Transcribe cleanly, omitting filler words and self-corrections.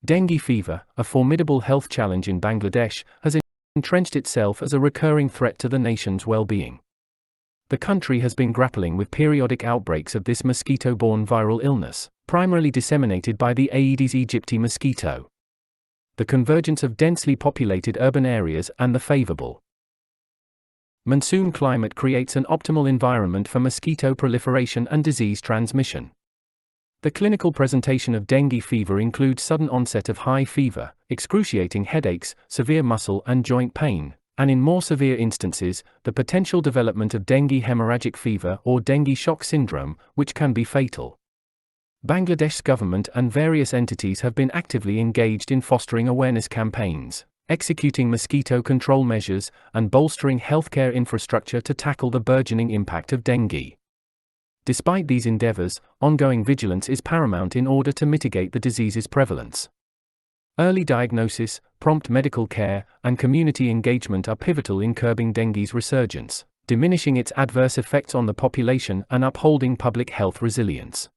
Dengue fever, a formidable health challenge in Bangladesh, has entrenched itself as a recurring threat to the nation's well-being. The country has been grappling with periodic outbreaks of this mosquito-borne viral illness, primarily disseminated by the Aedes aegypti mosquito. The convergence of densely populated urban areas and the favorable monsoon climate creates an optimal environment for mosquito proliferation and disease transmission. The clinical presentation of dengue fever includes sudden onset of high fever, excruciating headaches, severe muscle and joint pain, and in more severe instances, the potential development of dengue hemorrhagic fever or dengue shock syndrome, which can be fatal. Bangladesh's government and various entities have been actively engaged in fostering awareness campaigns, executing mosquito control measures, and bolstering healthcare infrastructure to tackle the burgeoning impact of dengue. Despite these endeavors, ongoing vigilance is paramount in order to mitigate the disease's prevalence. Early diagnosis, prompt medical care, and community engagement are pivotal in curbing dengue's resurgence, diminishing its adverse effects on the population and upholding public health resilience.